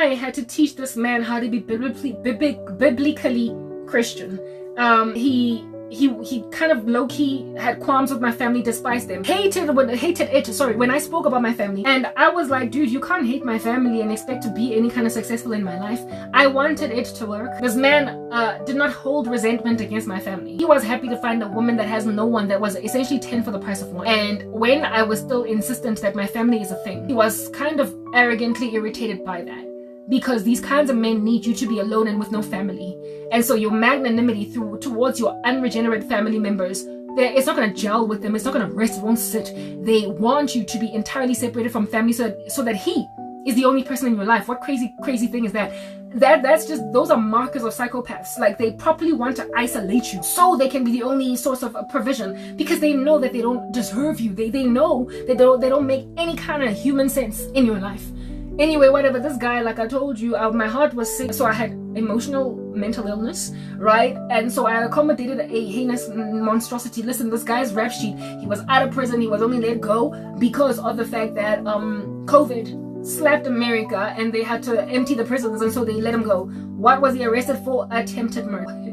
I had to teach this man how to be biblically Christian. He kind of low-key had qualms with my family, despised them, hated it when I spoke about my family. And I was like, dude, you can't hate my family and expect to be any kind of successful in my life. I wanted it to work. This man did not hold resentment against my family. He was happy to find a woman that has no one, that was essentially 10 for the price of 1. And when I was still insistent that my family is a thing, he was kind of arrogantly irritated by that. Because these kinds of men need you to be alone and with no family. And so your magnanimity towards your unregenerate family members, it's not going to gel with them. It's not going to rest. It won't sit. They want you to be entirely separated from family so that he is the only person in your life. What crazy thing is that? That's just, those are markers of psychopaths. Like, they properly want to isolate you so they can be the only source of provision, because they know that they don't deserve you. They know that they don't make any kind of human sense in your life. Anyway, whatever, this guy, like I told you, my heart was sick, so I had mental illness, right? And so I accommodated a heinous monstrosity. Listen, this guy's rap sheet, he was out of prison, he was only let go because of the fact that COVID slapped America and they had to empty the prisons, and so they let him go. What was he arrested for? Attempted murder.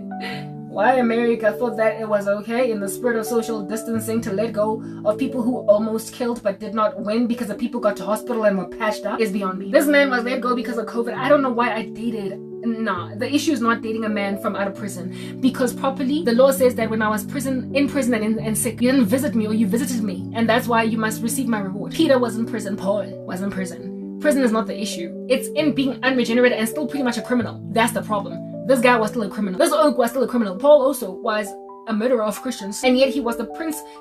Why America thought that it was okay in the spirit of social distancing to let go of people who almost killed but did not win because the people got to hospital and were patched up is beyond me. This man was let go because of COVID. I don't know why I dated. Nah, the issue is not dating a man from out of prison, because properly the law says that when I was in prison and sick, you didn't visit me, or you visited me, and that's why you must receive my reward. Peter was in prison. Paul was in prison. Prison is not the issue. It's in being unregenerate and still pretty much a criminal. That's the problem. This guy was still a criminal. This oak was still a criminal. Paul also was a murderer of Christians, and yet he was the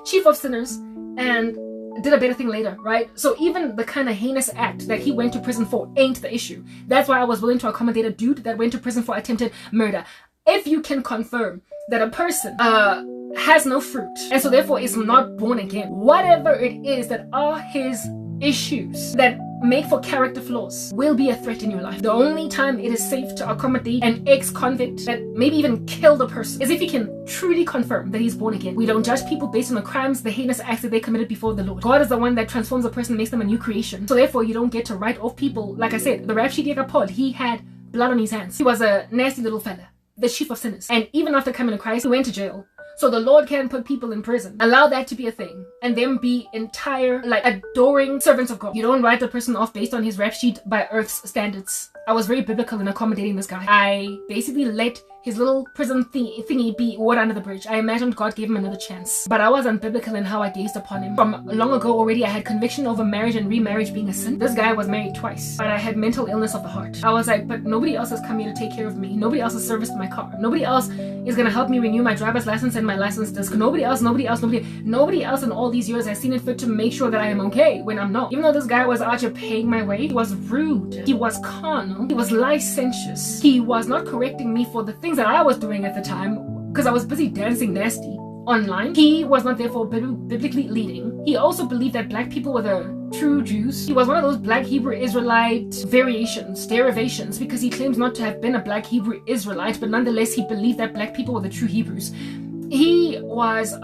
chief of sinners, and did a better thing later, right? So even the kind of heinous act that he went to prison for ain't the issue. That's why I was willing to accommodate a dude that went to prison for attempted murder. If you can confirm that a person has no fruit, and so therefore is not born again, whatever it is that are his issues that make for character flaws will be a threat in your life. The only time it is safe to accommodate an ex-convict that maybe even killed a person is if you can truly confirm that he's born again. We don't judge people based on the crimes, the heinous acts that they committed before the Lord. God is the one that transforms a person and makes them a new creation. So therefore, you don't get to write off people. Like I said, the rap sheet Paul, he had blood on his hands. He was a nasty little fella, the chief of sinners. And even after coming to Christ, he went to jail. So the Lord can put people in prison, allow that to be a thing, and them be entire, like, adoring servants of God. You don't write the person off based on his rap sheet by earth's standards. I was very biblical in accommodating this guy. I basically let his little prison thingy be water under the bridge. I imagined God gave him another chance. But I wasn't biblical in how I gazed upon him. From long ago already, I had conviction over marriage and remarriage being a sin. This guy was married twice, but I had mental illness of the heart. I was like, but nobody else has come here to take care of me. Nobody else has serviced my car. Nobody else is gonna help me renew my driver's license and my license disc. Nobody else in all these years has seen it fit to make sure that I am okay when I'm not. Even though this guy was out here paying my way, he was rude. He was carnal. He was licentious. He was not correcting me for the things that I was doing at the time, because I was busy dancing nasty online. He was not therefore biblically leading. He also believed that black people were the true Jews. He was one of those black Hebrew Israelite derivations, because he claims not to have been a black Hebrew Israelite, but nonetheless he believed that black people were the true Hebrews. He was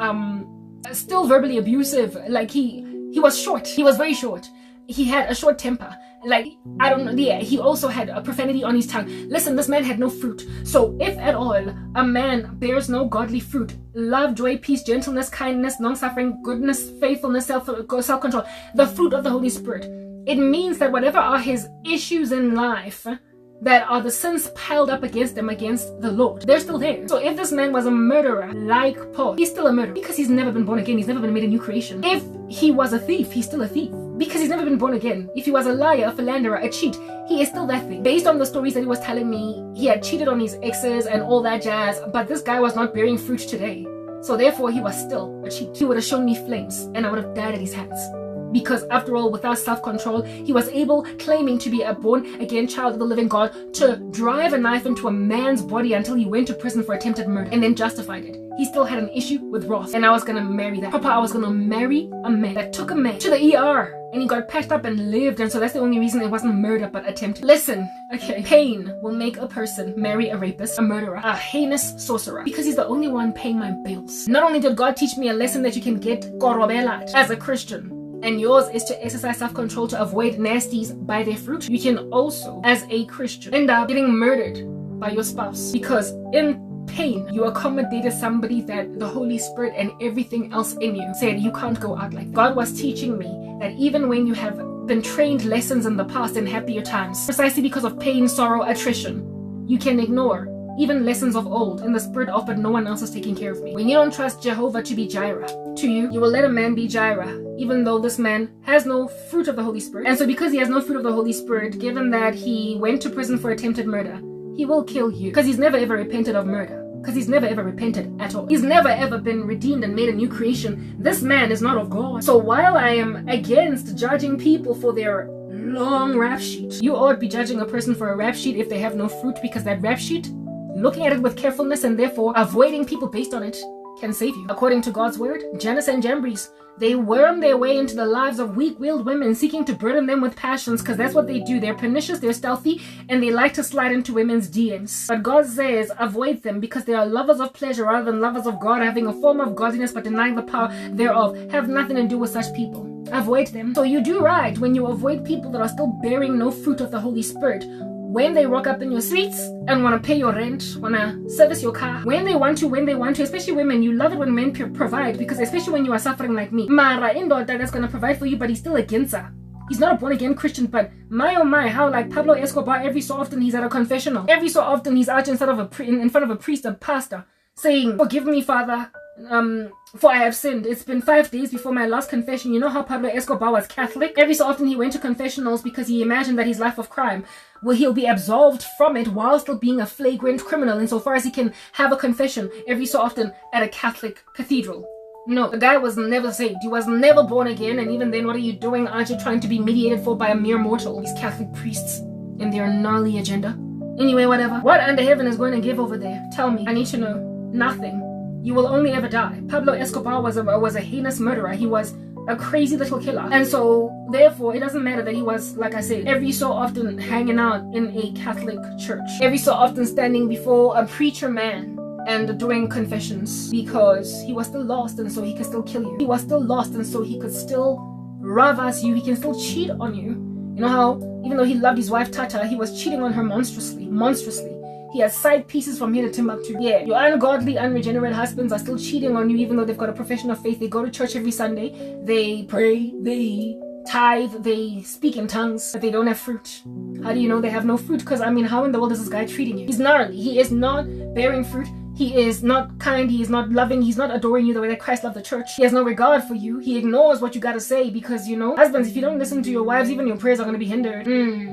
still verbally abusive. Like he was short. He was very short. He had a short temper. Like, I don't know, yeah, he also had a profanity on his tongue. Listen, this man had no fruit. So if at all a man bears no godly fruit, love, joy, peace, gentleness, kindness, long-suffering, goodness, faithfulness, self-control, the fruit of the Holy Spirit, it means that whatever are his issues in life, that are the sins piled up against them, against the Lord, they're still there. So if this man was a murderer like Paul, he's still a murderer because he's never been born again. He's never been made a new creation. If he was a thief, he's still a thief because he's never been born again. If he was a liar, a philanderer, a cheat, he is still that thing. Based on the stories that he was telling me, he had cheated on his exes and all that jazz, but this guy was not bearing fruit today. So therefore, he was still a cheat. He would have shown me flames and I would have died at his hands. Because after all, without self-control, he was able, claiming to be a born-again child of the living God, to drive a knife into a man's body until he went to prison for attempted murder and then justified it. He still had an issue with wrath, and I was gonna marry that. Papa, I was gonna marry a man that took a man to the ER and he got patched up and lived, and so that's the only reason it wasn't murder but attempted. Listen, okay, pain will make a person marry a rapist, a murderer, a heinous sorcerer, because he's the only one paying my bills. Not only did God teach me a lesson that you can get korobela as a Christian, and yours is to exercise self-control to avoid nasties by their fruit, you can also, as a Christian, end up getting murdered by your spouse because in pain you accommodated somebody that the Holy Spirit and everything else in you said you can't go out like that. God was teaching me that even when you have been trained lessons in the past in happier times, precisely because of pain, sorrow, attrition, you can ignore even lessons of old in the spirit of, but no one else is taking care of me. When you don't trust Jehovah to be Jireh to you, you will let a man be Jireh, even though this man has no fruit of the Holy Spirit. And so because he has no fruit of the Holy Spirit, given that he went to prison for attempted murder, he will kill you because he's never ever repented of murder. Because he's never ever repented at all. He's never ever been redeemed and made a new creation. This man is not of God. So while I am against judging people for their long rap sheet, you ought to be judging a person for a rap sheet if they have no fruit, because that rap sheet, looking at it with carefulness and therefore avoiding people based on it, can save you. According to God's word, Janus and Jambres, they worm their way into the lives of weak-willed women, seeking to burden them with passions, because that's what they do. They're pernicious, they're stealthy, and they like to slide into women's DMs. But God says, avoid them, because they are lovers of pleasure rather than lovers of God, having a form of godliness but denying the power thereof. Have nothing to do with such people. Avoid them. So you do right when you avoid people that are still bearing no fruit of the Holy Spirit. When they rock up in your streets and want to pay your rent, want to service your car, when they want to, especially women, you love it when men provide, because especially when you are suffering like me. Mara, Indo, that's going to provide for you, but he's still a ginza. He's not a born-again Christian, but my oh my, how like Pablo Escobar, every so often he's at a confessional. Every so often he's out in front of a priest, a pastor, saying, forgive me, Father, for I have sinned. It's been 5 days before my last confession. You know how Pablo Escobar was Catholic? Every so often he went to confessionals because he imagined that his life of crime, well, he'll be absolved from it while still being a flagrant criminal insofar as he can have a confession every so often at a Catholic cathedral. No, the guy was never saved. He was never born again, and even then, what are you doing? Aren't you trying to be mediated for by a mere mortal? These Catholic priests and their gnarly agenda. Anyway, whatever. What under heaven is going to give over there? Tell me. I need to know. Nothing. You will only ever die. Pablo Escobar was a heinous murderer. He was a crazy little killer. And so, therefore, it doesn't matter that he was, like I said, every so often hanging out in a Catholic church. Every so often standing before a preacher man and doing confessions, because he was still lost and so he could still kill you. He was still lost and so he could still ravas you. He can still cheat on you. You know how, even though he loved his wife Tata, he was cheating on her monstrously. He has side pieces from here to Timbuktu. Yeah, your ungodly, unregenerate husbands are still cheating on you even though they've got a profession of faith. They go to church every Sunday. They pray. They tithe. They speak in tongues. But they don't have fruit. How do you know they have no fruit? Because, I mean, how in the world is this guy treating you? He's gnarly. He is not bearing fruit. He is not kind, he is not loving, he's not adoring you the way that Christ loved the church. He has no regard for you. He ignores what you gotta say because, you know, husbands, if you don't listen to your wives, even your prayers are gonna be hindered.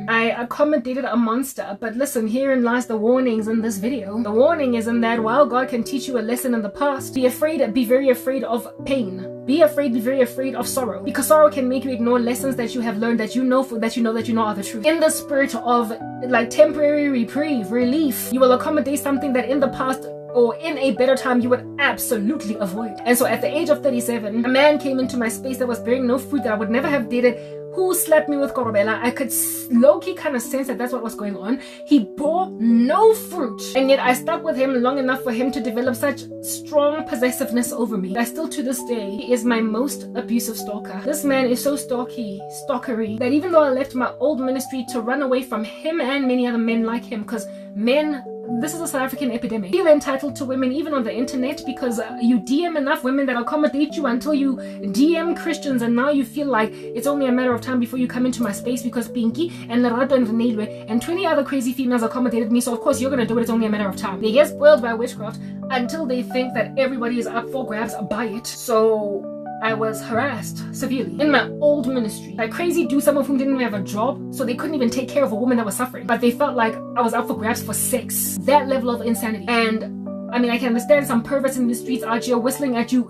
I accommodated a monster, but listen, herein lies the warnings in this video. The warning is in that while God can teach you a lesson in the past, be very afraid of pain. Be very afraid of sorrow, because sorrow can make you ignore lessons that you have learned that you know are the truth. In the spirit of like temporary reprieve, relief, you will accommodate something that in the past or in a better time you would absolutely avoid. And so at the age of 37, a man came into my space that was bearing no fruit, that I would never have dated, who slapped me with Korobela. I could low-key kind of sense that that's what was going on. He bore no fruit, and yet I stuck with him long enough for him to develop such strong possessiveness over me that still to this day, he is my most abusive stalker. This man is so stalkery, that even though I left my old ministry to run away from him and many other men like him, because men, this is a South African epidemic. Feel entitled to women even on the internet because you DM enough women that accommodate you until you DM Christians, and now you feel like it's only a matter of time before you come into my space because Pinky and Lerato and Renelwe and 20 other crazy females accommodated me, so of course you're gonna do it. It's only a matter of time. They get spoiled by witchcraft until they think that everybody is up for grabs by it. So I was harassed severely in my old ministry. Like crazy dudes, some of whom didn't even have a job, so they couldn't even take care of a woman that was suffering. But they felt like I was out for grabs for sex. That level of insanity. And I mean, I can understand some perverts in the streets out here whistling at you,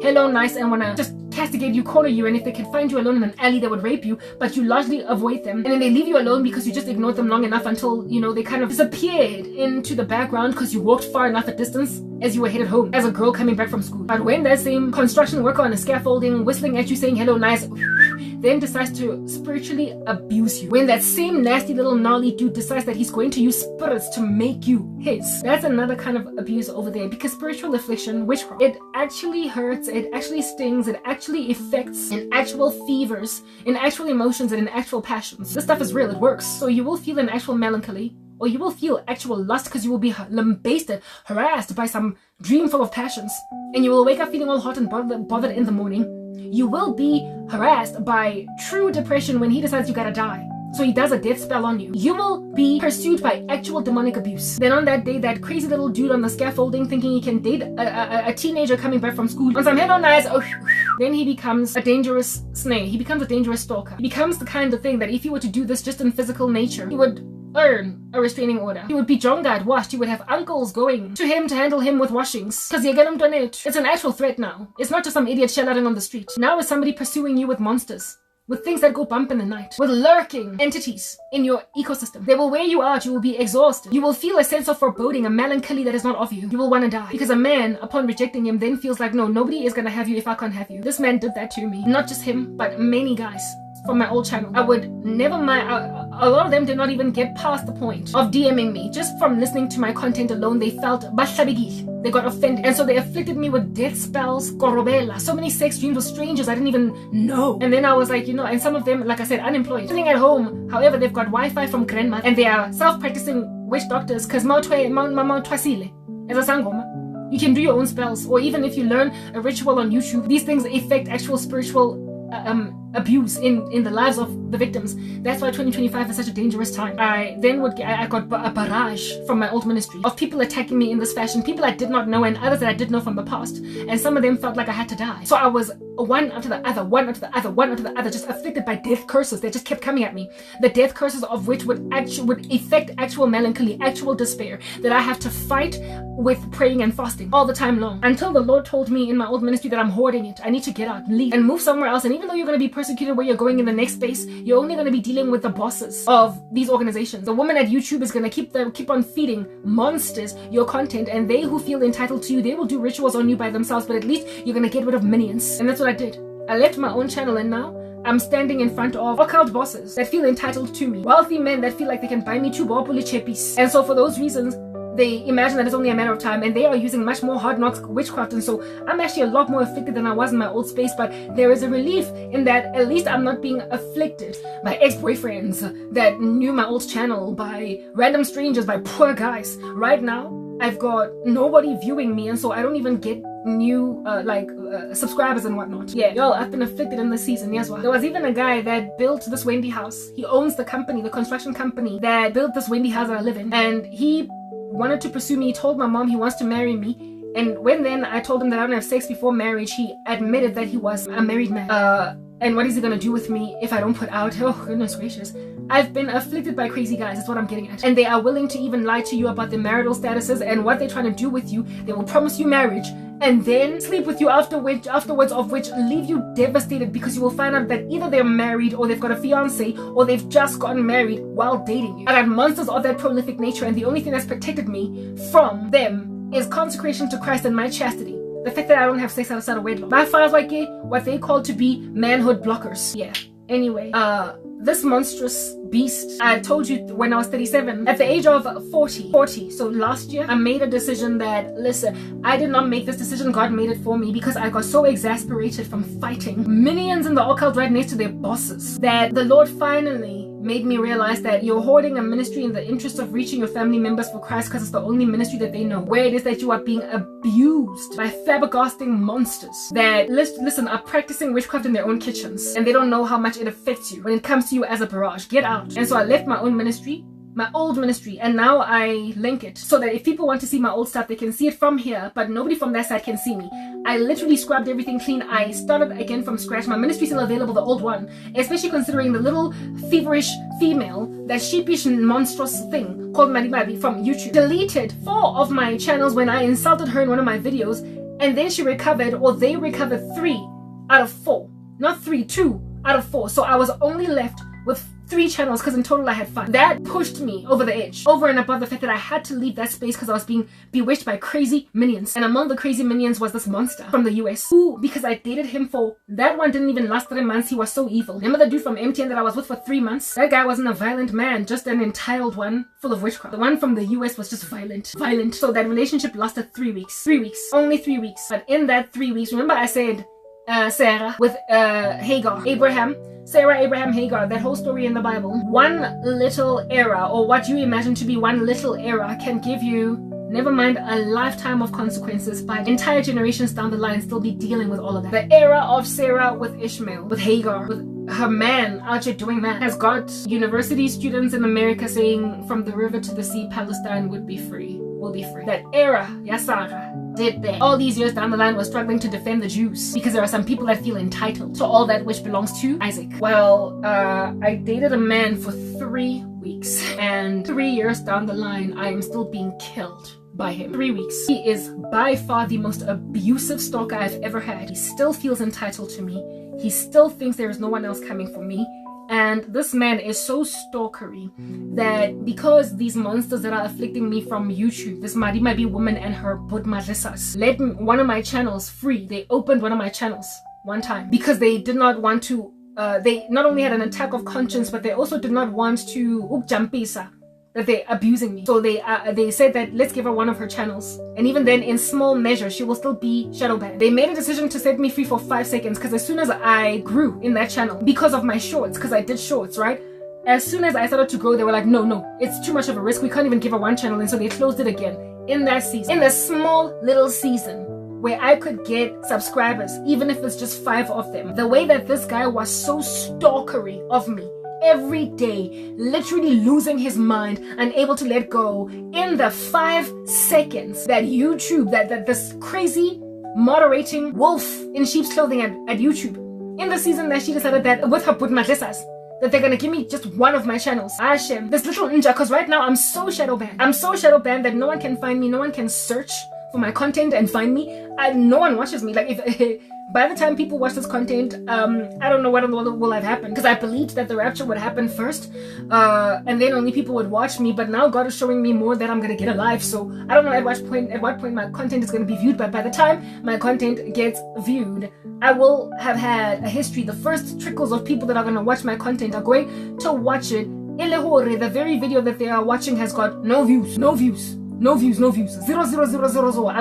hello, nice, and wanna just castigate you, corner you, and if they can find you alone in an alley, they would rape you, but you largely avoid them. And then they leave you alone because you just ignored them long enough until, you know, they kind of disappeared into the background because you walked far enough a distance as you were headed home, as a girl coming back from school. But when that same construction worker on a scaffolding whistling at you saying hello, nice, then decides to spiritually abuse you. When that same nasty little gnarly dude decides that he's going to use spirits to make you his. That's another kind of abuse over there, because spiritual affliction, witchcraft, it actually hurts, it actually stings, it actually affects in actual fevers, in actual emotions, and in actual passions. This stuff is real, it works. So you will feel an actual melancholy, or you will feel actual lust because you will be lambasted, harassed by some dream full of passions, and you will wake up feeling all hot and bothered in the morning. You will be harassed by true depression when he decides you gotta die. So he does a death spell on you. You will be pursued by actual demonic abuse. Then on that day, that crazy little dude on the scaffolding thinking he can date a teenager coming back from school on some head on eyes, then he becomes a dangerous snake. He becomes a dangerous stalker. He becomes the kind of thing that if you were to do this just in physical nature, he would earn a restraining order. He would be jongad washed. He would have uncles going to him to handle him with washings. Because you get him done it. It's an actual threat now. It's not just some idiot shell-outing on the street. Now it's somebody pursuing you with monsters, with things that go bump in the night, with lurking entities in your ecosystem. They will wear you out. You will be exhausted. You will feel a sense of foreboding, a melancholy that is not of you. You will want to die. Because a man, upon rejecting him, then feels like, no, nobody is going to have you if I can't have you. This man did that to me. Not just him, but many guys from my old channel. I would never mind. A lot of them did not even get past the point of DMing me. Just from listening to my content alone, they felt bahlabekile. They got offended. And so they afflicted me with death spells, korobela, so many sex dreams with strangers I didn't even know. And then I was like, and some of them, like I said, unemployed, sitting at home. However, they've got Wi-Fi from grandma, and they are self-practicing witch doctors because as a sangoma, you can do your own spells. Or even if you learn a ritual on YouTube, these things affect actual spiritual abuse in the lives of the victims. That's why 2025 is such a dangerous time. I got a barrage from my old ministry of people attacking me in this fashion, people I did not know and others that I did know from the past, and some of them felt like I had to die. So I was one after the other, one after the other, one after the other, just afflicted by death curses that just kept coming at me. The death curses of which would affect actual melancholy, actual despair that I have to fight with praying and fasting all the time long, until the Lord told me in my old ministry that I'm hoarding it. I need to get out, leave, and move somewhere else. And even though you're going to be persecuted where you're going in the next space, you're only going to be dealing with the bosses of these organizations. The woman at YouTube is going to keep on feeding monsters your content, and they who feel entitled to you, they will do rituals on you by themselves, but at least you're going to get rid of minions. And that's what I did. I left my own channel, and now I'm standing in front of occult bosses that feel entitled to me, wealthy men that feel like they can buy me 2 bopuli cheppies. And so for those reasons, they imagine that it's only a matter of time, and they are using much more hard knocks witchcraft. And so I'm actually a lot more afflicted than I was in my old space, but there is a relief in that at least I'm not being afflicted by ex-boyfriends that knew my old channel, by random strangers, by poor guys. Right now, I've got nobody viewing me, and so I don't even get new subscribers and whatnot. Yeah, yo, I've been afflicted in this season. Yes, well, there was even a guy that built this Wendy house. He owns the company, the construction company that built this Wendy house that I live in, and he wanted to pursue me. He told my mom he wants to marry me, and when then I told him that I don't have sex before marriage, he admitted that he was a married man. And what is he gonna do with me if I don't put out? Oh, goodness gracious. I've been afflicted by crazy guys, is what I'm getting at. And they are willing to even lie to you about their marital statuses and what they're trying to do with you. They will promise you marriage and then sleep with you afterwards, of which leave you devastated, because you will find out that either they're married, or they've got a fiance, or they've just gotten married while dating you. I got monsters of that prolific nature, and the only thing that's protected me from them is consecration to Christ and my chastity. The fact that I don't have sex outside of wedlock. My father's like what they call to be manhood blockers. Yeah. Anyway, this monstrous beast, I told you when I was 37, at the age of 40, so last year, I made a decision that, listen, I did not make this decision, God made it for me, because I got so exasperated from fighting minions in the occult right next to their bosses, that the Lord finally made me realize that you're hoarding a ministry in the interest of reaching your family members for Christ, because it's the only ministry that they know, where it is that you are being abused by flabbergasting monsters that, listen, are practicing witchcraft in their own kitchens, and they don't know how much it affects you when it comes to you as a barrage. Get out. And so I left my own ministry, my old ministry, and now I link it so that if people want to see my old stuff, they can see it from here, but nobody from that side can see me. I literally scrubbed everything clean. I started again from scratch. My ministry is still available, the old one, especially considering the little feverish female, that sheepish and monstrous thing called Maribabi from YouTube deleted 4 of my channels when I insulted her in one of my videos, and then she recovered, or they recovered 3 out of 4. Not 3, 2 out of 4. So I was only left with 3 channels because in total I had 5. That pushed me over the edge, over and above the fact that I had to leave that space because I was being bewitched by crazy minions. And among the crazy minions was this monster from the US who, because I dated him for, that one didn't even last 3 months, he was so evil. Remember the dude from MTN that I was with for 3 months? That guy wasn't a violent man, just an entitled one full of witchcraft. The one from the US was just violent. So that relationship lasted 3 weeks. 3 weeks. Only 3 weeks. But in that 3 weeks, remember I said Sarah with Hagar, Sarah, Abraham, Hagar, that whole story in the Bible. One little error, or what you imagine to be one little error, can give you, never mind a lifetime of consequences, but entire generations down the line still be dealing with all of that. The era of Sarah with Ishmael, with Hagar, with her man out here doing that, has got university students in America saying from the river to the sea, Palestine would be free, will be free. That era, Sarah did that. All these years down the line, was struggling to defend the Jews because there are some people that feel entitled to all that which belongs to Isaac. Well, I dated a man for 3 weeks, and 3 years down the line, I am still being killed by him. 3 weeks. He is by far the most abusive stalker I've ever had. He still feels entitled to me. He still thinks there is no one else coming for me. And this man is so stalkery that because these monsters that are afflicting me from YouTube, this Madimabi woman and her Budmadlisas, let one of my channels free. They opened one of my channels one time because they did not want to, they not only had an attack of conscience, but they also did not want to upjampisa, that they're abusing me. So they said that let's give her one of her channels, and even then in small measure she will still be shadow banned. They made a decision to set me free for 5 seconds because as soon as I grew in that channel because of my shorts, because I did shorts, right? As soon as I started to grow, they were like, no, it's too much of a risk, we can't even give her one channel. And so they closed it again in that season, in the small little season where I could get subscribers, even if it's just 5 of them. The way that this guy was so stalkery of me every day, literally losing his mind, unable to let go, in the 5 seconds that YouTube, that this crazy moderating wolf in sheep's clothing at YouTube, in the season that she decided that with her Budmadlisas, that they're gonna give me just one of my channels. Hashem, this little ninja, because right now I'm so shadow banned. I'm so shadow banned that no one can find me, no one can search for my content and find me. No one watches me. Like, if by the time people watch this content, I don't know what in the world will have happened, because I believed that the rapture would happen first, and then only people would watch me. But now God is showing me more that I'm gonna get alive. So I don't know at what point my content is gonna be viewed. But by the time my content gets viewed, I will have had a history. The first trickles of people that are gonna watch my content are going to watch it. The very video that they are watching has got no views. 0. I'm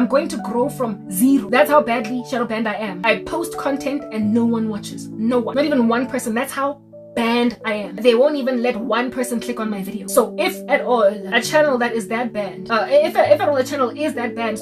going to grow from 0. That's how badly shadow banned I am. I post content and no one watches. No one. Not even one person. That's how banned I am. They won't even let one person click on my video. So if at all a channel that is that banned, if at all a channel is that banned,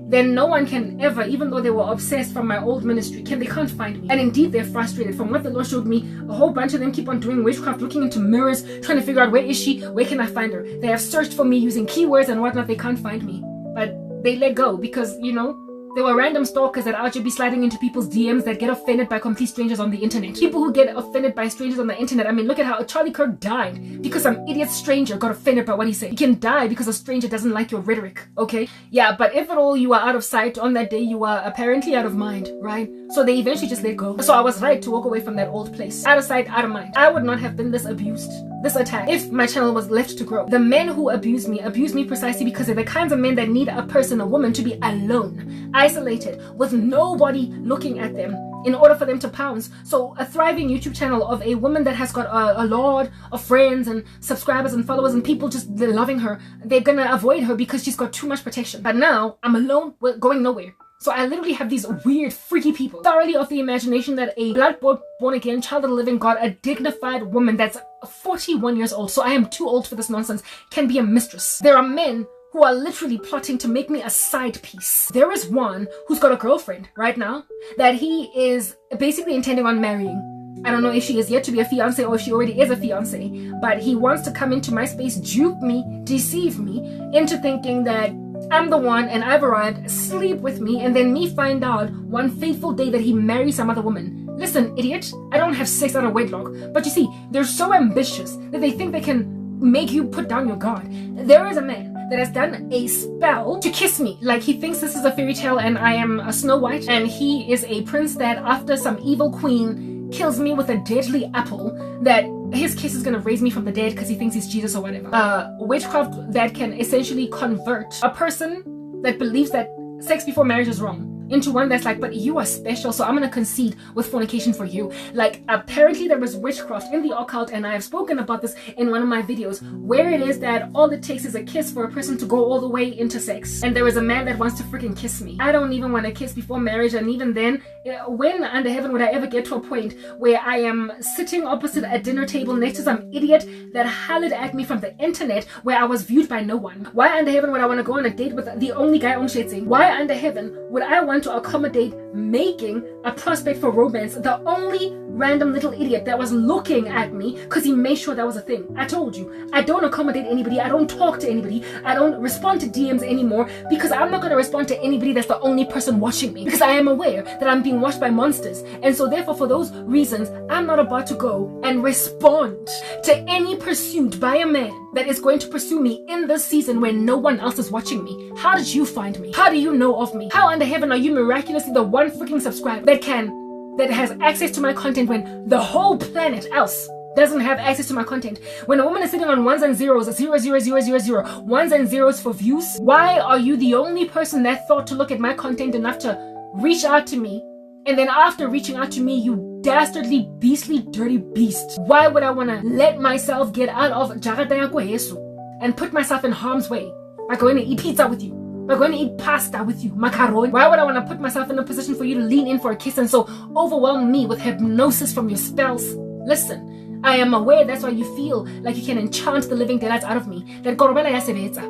then no one can ever, even though they were obsessed from my old ministry, they can't find me. And indeed they're frustrated. From what the Lord showed me, a whole bunch of them keep on doing witchcraft, looking into mirrors, trying to figure out where is she, where can I find her. They have searched for me using keywords and whatnot. They can't find me, but they let go because, you know, there were random stalkers that out here be sliding into people's DMs that get offended by complete strangers on the internet. People who get offended by strangers on the internet. I mean, look at how Charlie Kirk died because some idiot stranger got offended by what he said. You can die because a stranger doesn't like your rhetoric, okay? Yeah, but if at all you are out of sight on that day, you are apparently out of mind, right? So they eventually just let go. So I was right to walk away from that old place. Out of sight, out of mind. I would not have been this abused, this attacked, if my channel was left to grow. The men who abuse me precisely because they're the kinds of men that need a person, a woman, to be alone, isolated, with nobody looking at them in order for them to pounce. So a thriving YouTube channel of a woman that has got a lot of friends and subscribers and followers and people just loving her, they're gonna avoid her because she's got too much protection. But now I'm alone, we're going nowhere. So I literally have these weird, freaky people, thoroughly of the imagination that a blood-bought, born-again, child of the living God, a dignified woman that's 41 years old, so I am too old for this nonsense, can be a mistress. There are men who are literally plotting to make me a side piece. There is one who's got a girlfriend right now that he is basically intending on marrying. I don't know if she is yet to be a fiance or if she already is a fiance, but he wants to come into my space, dupe me, deceive me into thinking that I'm the one and I've arrived, sleep with me, and then me find out one fateful day that he marries some other woman. Listen, idiot, I don't have sex out of wedlock, but you see, they're so ambitious that they think they can make you put down your guard. There is a man that has done a spell to kiss me. Like, he thinks this is a fairy tale and I am a Snow White, and he is a prince that after some evil queen kills me with a deadly apple that his kiss is gonna raise me from the dead because he thinks he's Jesus or whatever. Witchcraft that can essentially convert a person that believes that sex before marriage is wrong into one that's like, but you are special, so I'm gonna concede with fornication for you. Like, apparently there was witchcraft in the occult, and I have spoken about this in one of my videos, where it is that all it takes is a kiss for a person to go all the way into sex. And there is a man that wants to freaking kiss me. I don't even want to kiss before marriage, and even then, when under heaven would I ever get to a point where I am sitting opposite a dinner table next to some idiot that hollered at me from the internet where I was viewed by no one? Why under heaven would I want to go on a date with the only guy on shitting? Why under heaven would I want to accommodate making a prospect for romance the only random little idiot that was looking at me because he made sure that was a thing? I told you, I don't accommodate anybody, I don't talk to anybody, I don't respond to DMs anymore, because I'm not going to respond to anybody that's the only person watching me, because I am aware that I'm being watched by monsters. And so therefore, for those reasons, I'm not about to go and respond to any pursuit by a man that is going to pursue me in this season when no one else is watching me. How did you find me? How do you know of me? How under heaven are you miraculously the one freaking subscriber that has access to my content when the whole planet else doesn't have access to my content? When a woman is sitting on ones and zeros, 0, ones and zeros for views, why are you the only person that thought to look at my content enough to reach out to me? And then after reaching out to me, you dastardly, beastly, dirty beast, why would I want to let myself get out of Johannesburg and put myself in harm's way by going to eat pizza with you, by going to eat pasta with you, macaroni? Why would I want to put myself in a position for you to lean in for a kiss and so overwhelm me with hypnosis from your spells? Listen, I am aware that's why you feel like you can enchant the living daylights out of me. That korobela ya sebetsa.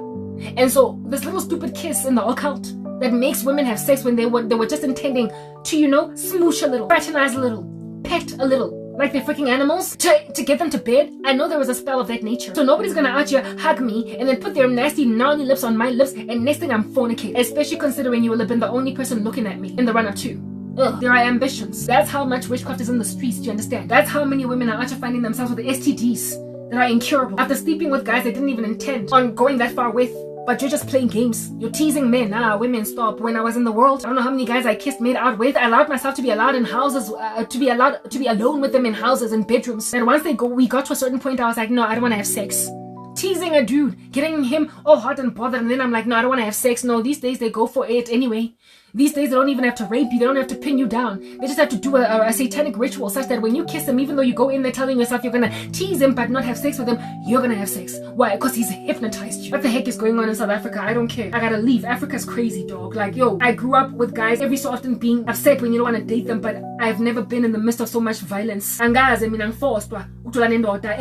And so this little stupid kiss in the occult that makes women have sex when they were just intending to, you know, smoosh a little, fraternize a little, pet a little, like they're freaking animals, to get them to bed. I know there was a spell of that nature. So nobody's gonna out here hug me and then put their nasty, gnarly lips on my lips, and next thing I'm fornicating. Especially considering you will have been the only person looking at me in the run-up too. Ugh, there are ambitions. That's how much witchcraft is in the streets, do you understand? That's how many women are out here finding themselves with STDs that are incurable after sleeping with guys they didn't even intend on going that far with. But you're just playing games. You're teasing men. Women, stop. When I was in the world, I don't know how many guys I kissed, made out with. I allowed myself to be allowed in houses, to be alone with them in houses and bedrooms. And once we got to a certain point, I was like, no, I don't want to have sex. Teasing a dude, getting him all hot and bothered, and then I'm like, no, I don't want to have sex. No, these days they go for it anyway. These days they don't even have to rape you, they don't have to pin you down. They just have to do a satanic ritual such that when you kiss him, even though you go in there telling yourself you're gonna tease him but not have sex with him, you're gonna have sex. Why? Because he's hypnotized you. What the heck is going on in South Africa? I don't care. I gotta leave. Africa's crazy, dog. Like, yo, I grew up with guys every so often being upset when you don't want to date them, but I've never been in the midst of so much violence. Angazi mina ngifoswa ukuthola nendoda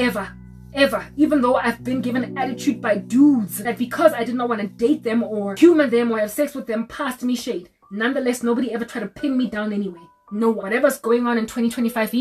ever, even though I've been given attitude by dudes that because I did not want to date them or humor them or have sex with them passed me shade. Nonetheless, nobody ever tried to pin me down anyway. No, whatever's going on in 2025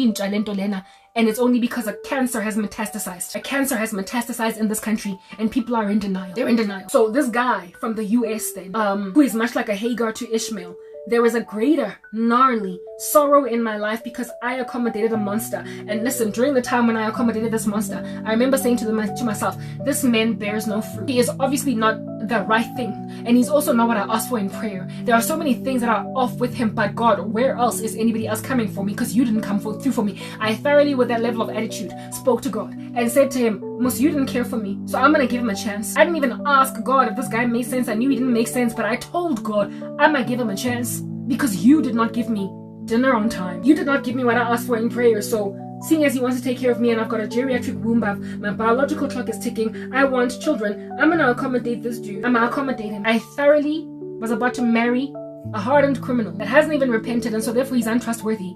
and it's only because a cancer has metastasized. A cancer has metastasized in this country and people are in denial. They're in denial. So this guy from the US then, who is much like a Hagar to Ishmael, there was a greater, gnarly sorrow in my life because I accommodated a monster. And listen, during the time when I accommodated this monster, I remember saying to myself, this man bears no fruit. He is obviously not the right thing. And he's also not what I asked for in prayer. There are so many things that are off with him, but God, where else is anybody else coming for me? Because you didn't come through for me. I thoroughly, with that level of attitude, spoke to God and said to him, Mus, you didn't care for me, so I'm gonna give him a chance. I didn't even ask God if this guy made sense. I knew he didn't make sense, but I told God I'm gonna give him a chance because you did not give me dinner on time. You did not give me what I asked for in prayer. So seeing as he wants to take care of me and I've got a geriatric womb, my biological clock is ticking, I want children, I'm gonna accommodate this dude. I'm gonna accommodate him. I thoroughly was about to marry a hardened criminal that hasn't even repented, and so therefore he's untrustworthy.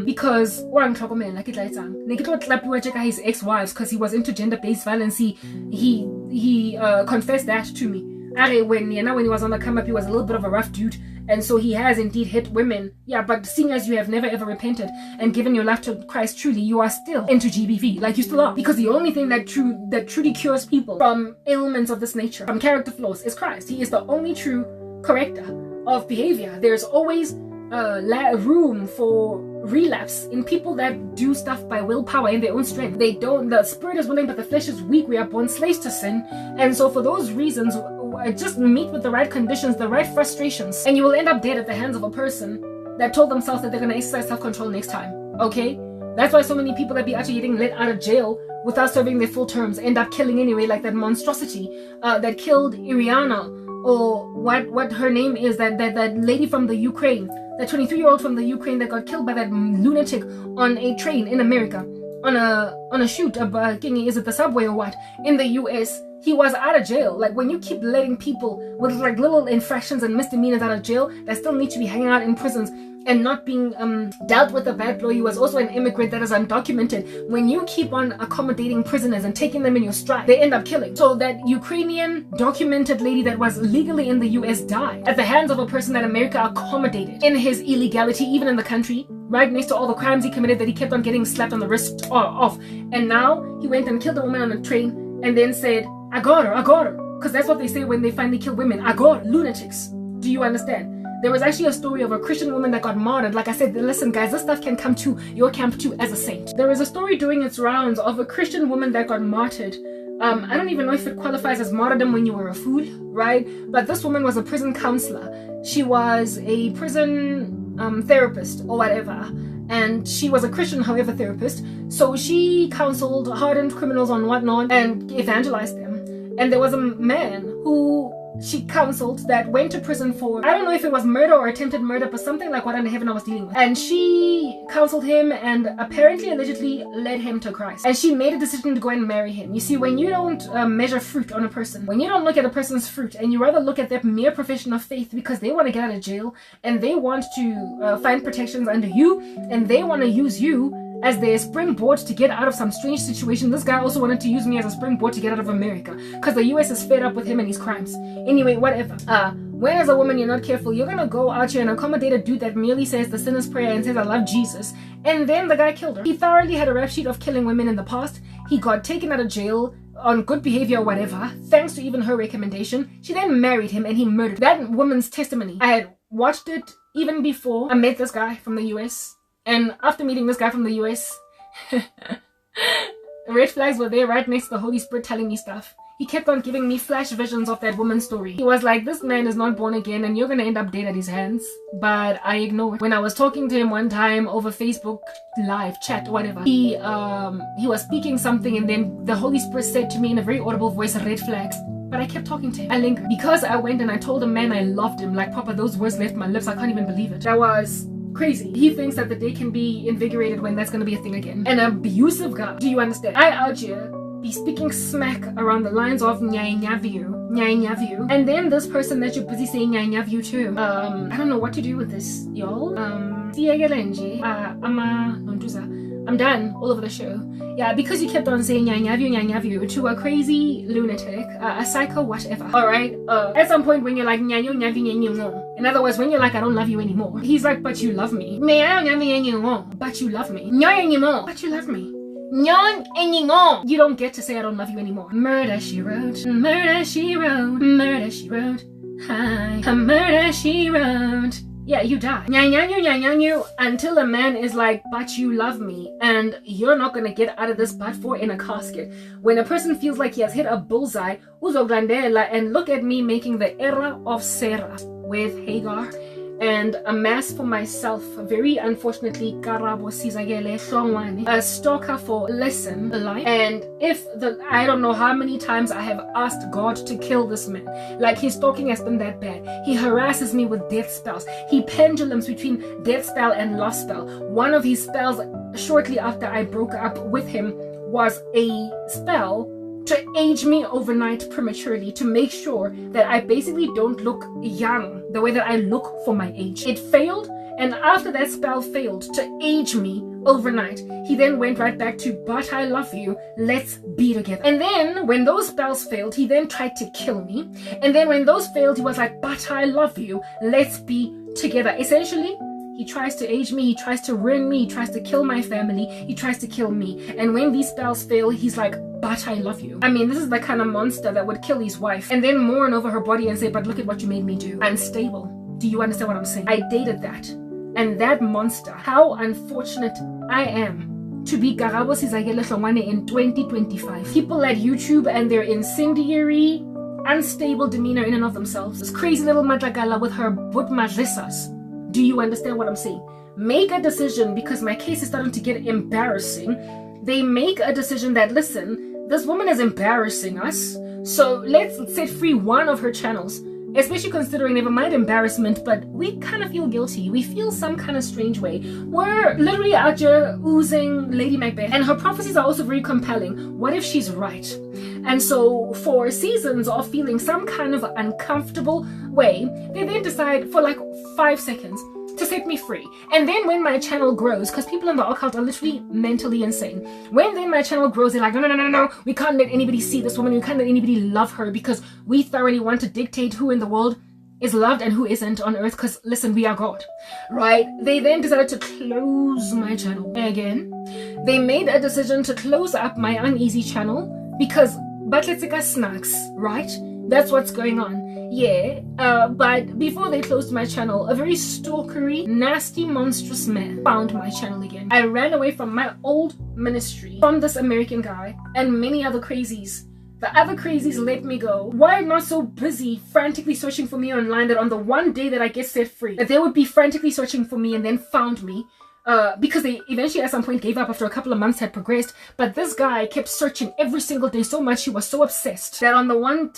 Because his ex-wives because he was into gender-based violence. He confessed that to me. When he was on the come up, he was a little bit of a rough dude, and so he has indeed hit women. Yeah, but seeing as you have never ever repented and given your life to Christ truly, you are still into GBV, like you still are. Because the only thing that truly cures people from ailments of this nature, from character flaws, is Christ. He is the only true corrector of behavior. There's always room for relapse in people that do stuff by willpower in their own strength. The spirit is willing but the flesh is weak. We are born slaves to sin, and so for those reasons just meet with the right conditions, the right frustrations, and you will end up dead at the hands of a person that told themselves that they're going to exercise self-control next time. Okay, That's why so many people that be actually getting let out of jail without serving their full terms end up killing anyway, like that monstrosity that killed Iriana, or what her name is, that lady from the Ukraine, that 23-year-old from the Ukraine that got killed by that lunatic on a train in America, on a shoot of is it the subway or what, in the US. He was out of jail. Like, when you keep letting people with like little infractions and misdemeanors out of jail that still need to be hanging out in prisons and not being dealt with a bad blow. He was also an immigrant that is undocumented. When you keep on accommodating prisoners and taking them in your stride, they end up killing. So that Ukrainian documented lady that was legally in the US died at the hands of a person that America accommodated in his illegality, even in the country, right next to all the crimes he committed that he kept on getting slapped on the wrist off. And now he went and killed a woman on a train and then said, I got her. Because that's what they say when they finally kill women. I got her. Lunatics. Do you understand? There was actually a story of a Christian woman that got martyred. Like I said, listen guys, this stuff can come to your camp too as a saint. There was a story doing its rounds of a Christian woman that got martyred. I don't even know if it qualifies as martyrdom when you were a fool, right? But this woman was a prison counselor. She was a prison therapist or whatever. And she was a Christian, however, therapist. So she counseled hardened criminals on whatnot and evangelized them. And there was a man who she counseled that went to prison for, I don't know if it was murder or attempted murder, but something like what under heaven I was dealing with. And she counseled him and apparently, allegedly led him to Christ. And she made a decision to go and marry him. You see, when you don't measure fruit on a person, when you don't look at a person's fruit and you rather look at their mere profession of faith because they want to get out of jail and they want to find protections under you and they want to use you as their springboard to get out of some strange situation. This guy also wanted to use me as a springboard to get out of America because the US is fed up with him and his crimes. Anyway, whatever. When as a woman you're not careful, you're gonna go out here and accommodate a dude that merely says the sinner's prayer and says I love Jesus, and then the guy killed her. He thoroughly had a rap sheet of killing women in the past. He got taken out of jail on good behavior or whatever, thanks to even her recommendation. She then married him and he murdered her. That woman's testimony, I had watched it even before I met this guy from the US. And after meeting this guy from the US, red flags were there right next to the Holy Spirit telling me stuff. He kept on giving me flash visions of that woman's story. He was like, this man is not born again and you're gonna end up dead at his hands. But I ignored. When I was talking to him one time over Facebook live chat, whatever, he was speaking something and then the Holy Spirit said to me in a very audible voice, red flags. But I kept talking to him. I lingered. Because I went and I told a man I loved him, like Papa, those words left my lips. I can't even believe it. That was crazy. He thinks that the day can be invigorated when that's going to be a thing again. An abusive guy. Do you understand? I out here be speaking smack around the lines of nyanyavyu. And then this person that you're busy saying nyanyavyu to, I don't know what to do with this, y'all. I'm done all over the show. Yeah, because you kept on saying nyanyavyu to a crazy lunatic, a psycho, whatever. Alright, at some point when you're like in other words, when you're like I don't love you anymore, he's like, but you love me. But you love me. But you love me. You don't get to say I don't love you anymore. Murder she wrote. Murder she wrote. Murder she wrote. Hi. Murder she wrote. Yeah, you die. Until a man is like, but you love me, and you're not gonna get out of this but for in a casket. When a person feels like he has hit a bullseye, and look at me making the era of Sarah with Hagar, and amass for myself, very unfortunately, Karabo Hlongwane, a stalker for listen life. And if I don't know how many times I have asked God to kill this man. Like, his stalking has been that bad. He harasses me with death spells. He pendulums between death spell and lost spell. One of his spells shortly after I broke up with him was a spell to age me overnight prematurely, to make sure that I basically don't look young the way that I look for my age. It failed, and after that spell failed to age me overnight, he then went right back to, but I love you, let's be together. And then when those spells failed, he then tried to kill me. And then when those failed, he was like, but I love you, let's be together. Essentially, he tries to age me, he tries to ruin me, he tries to kill my family, he tries to kill me. And when these spells fail, he's like, but I love you. I mean, this is the kind of monster that would kill his wife and then mourn over her body and say, but look at what you made me do. Unstable. Do you understand what I'm saying? I dated that. And that monster, how unfortunate I am to be Karabo Hlongwane in 2025. People at YouTube and their incendiary, unstable demeanor in and of themselves. This crazy little matlakala with her but madrisas. Do you understand what I'm saying? make a decision, because my case is starting to get embarrassing. They make a decision that, listen, this woman is embarrassing us, so let's set free one of her channels. Especially considering, never mind embarrassment, but we kind of feel guilty. We feel some kind of strange way. We're literally out here oozing Lady Macbeth, and her prophecies are also very compelling. What if she's right? And so for seasons of feeling some kind of uncomfortable way, they then decide for like 5 seconds to set me free. And then when my channel grows, because people in the occult are literally mentally insane, when then my channel grows, they're like, no, we can't let anybody see this woman, we can't let anybody love her, because we thoroughly want to dictate who in the world is loved and who isn't on earth, because listen, we are God, right? They then decided to close my channel again. They made a decision to close up my uneasy channel because Batletsika snacks, right? That's what's going on. Yeah, but before they closed my channel, a very stalkery, nasty, monstrous man found my channel again. I ran away from my old ministry, from this American guy, and many other crazies. The other crazies let me go. Why not so busy frantically searching for me online that on the one day that I get set free, that they would be frantically searching for me and then found me? Because they eventually at some point gave up after a couple of months had progressed. But this guy kept searching every single day so much, he was so obsessed that in the one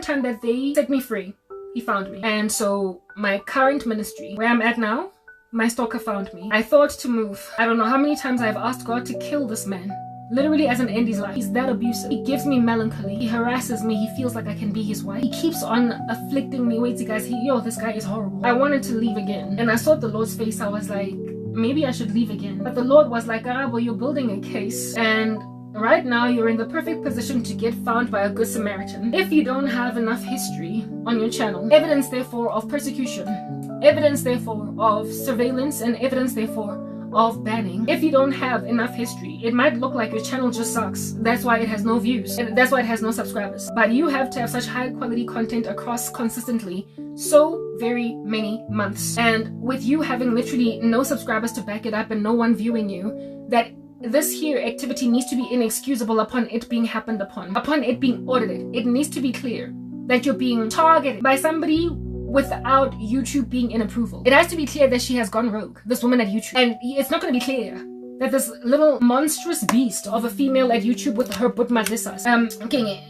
time that they set me free, he found me. And so my current ministry, where I'm at now, my stalker found me. I thought to move. I don't know how many times I've asked God to kill this man. Literally as an end his life. He's that abusive. He gives me melancholy. He harasses me. He feels like I can be his wife. He keeps on afflicting me. Wait, guys, this guy is horrible. I wanted to leave again. And I saw the Lord's face. I was like, maybe I should leave again. But the Lord was like, Karabo, you're building a case, and right now you're in the perfect position to get found by a good Samaritan. If you don't have enough history on your channel, evidence therefore of persecution, evidence therefore of surveillance, and evidence therefore of banning. If you don't have enough history, it might look like your channel just sucks. That's why it has no views, and that's why it has no subscribers. But you have to have such high quality content across consistently so very many months, and with you having literally no subscribers to back it up and no one viewing you, that this here activity needs to be inexcusable upon it being happened upon it being audited. It needs to be clear that you're being targeted by somebody without YouTube being in approval. It has to be clear that she has gone rogue, this woman at YouTube. And it's not going to be clear that this little monstrous beast of a female at YouTube with her butt madlisas,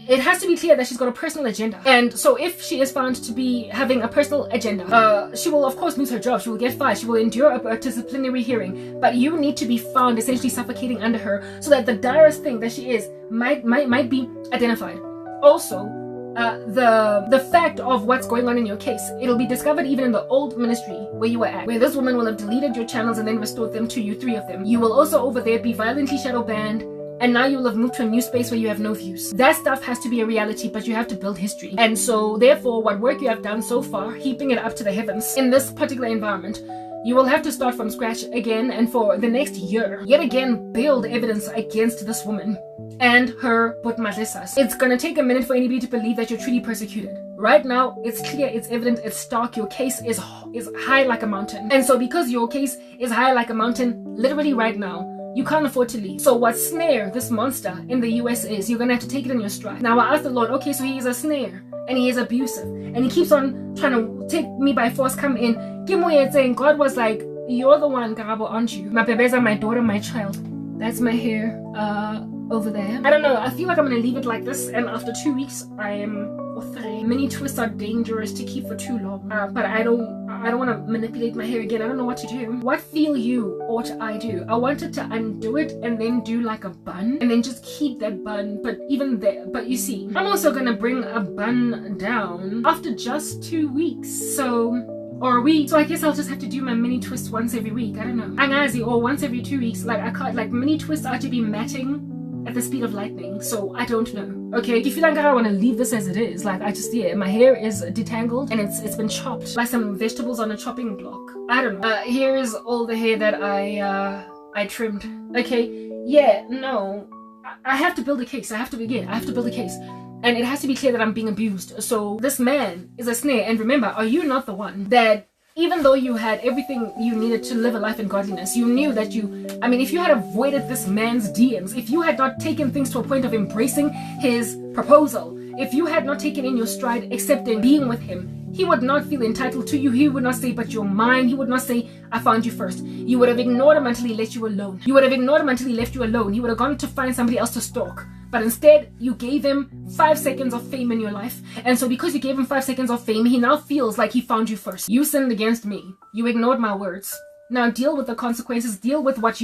it has to be clear that she's got a personal agenda. And so if she is found to be having a personal agenda, she will of course lose her job, she will get fired, she will endure a disciplinary hearing, but you need to be found essentially suffocating under her so that the direst thing that she is might be identified. Also, the fact of what's going on in your case, it'll be discovered even in the old ministry where you were at, where this woman will have deleted your channels and then restored them to you, 3 of them. You will also over there be violently shadow banned, and now you'll have moved to a new space where you have no views. That stuff has to be a reality, but you have to build history. And so therefore, what work you have done so far, heaping it up to the heavens in this particular environment, you will have to start from scratch again, and for the next year, yet again, build evidence against this woman and her Butmadesas. It's gonna take a minute for anybody to believe that you're truly persecuted. Right now, it's clear, it's evident, it's stark. Your case is high like a mountain. And so because your case is high like a mountain, literally right now, you can't afford to leave. So what snare this monster in the US is, you're gonna have to take it in your stride. Now I asked the Lord, okay, so he is a snare, and he is abusive, and he keeps on trying to take me by force, come in. Saying God was like, you're the one, Karabo, aren't you? My bebeza, my daughter, my child. That's my hair over there. I don't know, I feel like I'm gonna leave it like this, and after 2 weeks I am mini twists are dangerous to keep for too long, but I don't want to manipulate my hair again. I don't know what to do. What feel you ought I do? I wanted to undo it and then do like a bun and then just keep that bun, but even there, but you see, I'm also gonna bring a bun down after just 2 weeks, or a week. So I guess I'll just have to do my mini twist once every week. I don't know. Angazi, or once every 2 weeks. Like I can't, like mini twists are to be matting at the speed of lightning, so I don't know. Okay, if you feel like I want to leave this as it is, like I just, yeah, my hair is detangled and it's been chopped like some vegetables on a chopping block. I don't know. Here is all the hair that I trimmed. Okay, yeah, no, I have to build a case. I have to build a case. And it has to be clear that I'm being abused. So this man is a snare. And remember, are you not the one that, even though you had everything you needed to live a life in godliness, you knew that if you had avoided this man's DMs, if you had not taken things to a point of embracing his proposal, if you had not taken in your stride, accepting being with him, he would not feel entitled to you. He would not say, but you're mine. He would not say, I found you first. You would have ignored him until he let you alone. You would have ignored him until he left you alone. He would have gone to find somebody else to stalk. But instead, you gave him 5 seconds of fame in your life. And so because you gave him 5 seconds of fame, he now feels like he found you first. You sinned against me. You ignored my words. Now deal with the consequences. Deal with what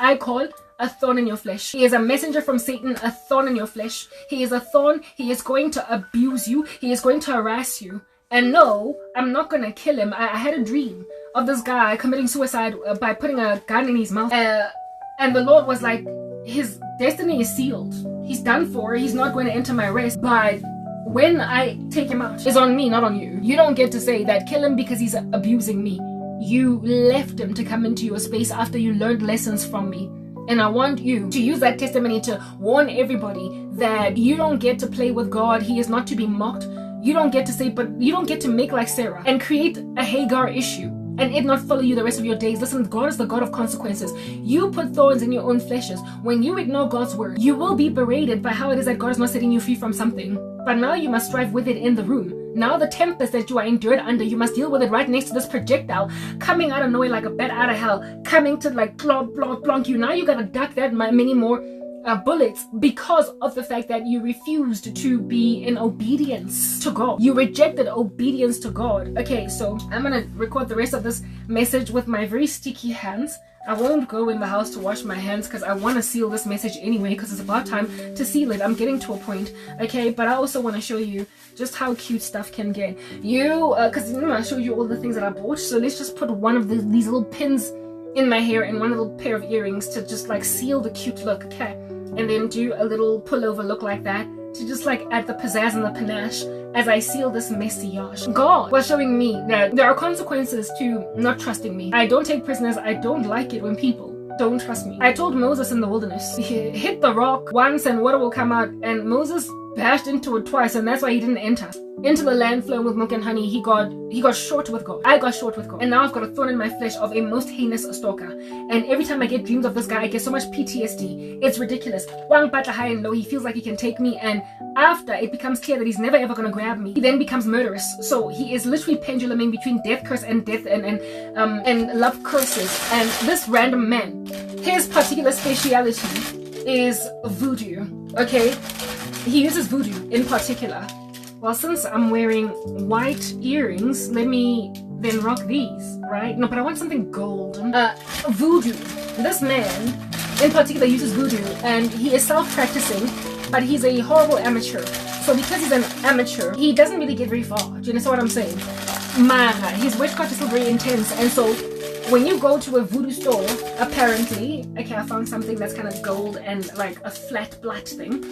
I call a thorn in your flesh. He is a messenger from Satan, a thorn in your flesh. He is a thorn. He is going to abuse you. He is going to harass you. And no, I'm not going to kill him. I had a dream of this guy committing suicide by putting a gun in his mouth. And the Lord was like, his destiny is sealed. He's done for. He's not going to enter my rest. But when I take him out, it's on me, not on you. You don't get to say that kill him because he's abusing me. You left him to come into your space after you learned lessons from me. And I want you to use that testimony to warn everybody that you don't get to play with God. He is not to be mocked. You don't get to say, but you don't get to make like Sarah and create a Hagar issue and it not follow you the rest of your days. Listen, God is the God of consequences. You put thorns in your own fleshes. When you ignore God's word, you will be berated by how it is that God is not setting you free from something. But now you must strive with it in the room. Now the tempest that you are endured under, you must deal with it right next to this projectile coming out of nowhere like a bat out of hell, coming to like plonk you. Now you gotta duck that many more bullets because of the fact that you refused to be in obedience to God. You rejected obedience to God. Okay, so I'm gonna record the rest of this message with my very sticky hands. I won't go in the house to wash my hands because I want to seal this message anyway because it's about time to seal it. I'm getting to a point, okay? But I also want to show you just how cute stuff can get. Because I showed you all the things that I bought. So let's just put one of these little pins in my hair and one little pair of earrings to just like seal the cute look, okay? And then do a little pullover look like that to just like add the pizzazz and the panache as I seal this message. God was showing me that there are consequences to not trusting me. I don't take prisoners. I don't like it when people don't trust me. I told Moses in the wilderness, hit the rock once and water will come out, and Moses bashed into it twice, and that's why he didn't enter into the land flowing with milk and honey. He got short with God. I got short with God, and now I've got a thorn in my flesh of a most heinous stalker. And every time I get dreams of this guy, I get so much PTSD. It's ridiculous. Wang batla high and low. He feels like he can take me, and after it becomes clear that he's never ever gonna grab me, he then becomes murderous. So he is literally penduluming between death curse and death and love curses. And this random man, his particular speciality is voodoo. Okay, he uses voodoo in particular. Well, since I'm wearing white earrings, let me then rock these, right? No, but I want something gold. Voodoo. This man in particular uses voodoo, and he is self-practicing, but he's a horrible amateur. So because he's an amateur, he doesn't really get very far. Do you understand what I'm saying? Mara, his witchcraft is still very intense, and so when you go to a voodoo store, apparently, okay, I found something that's kind of gold and like a flat black thing.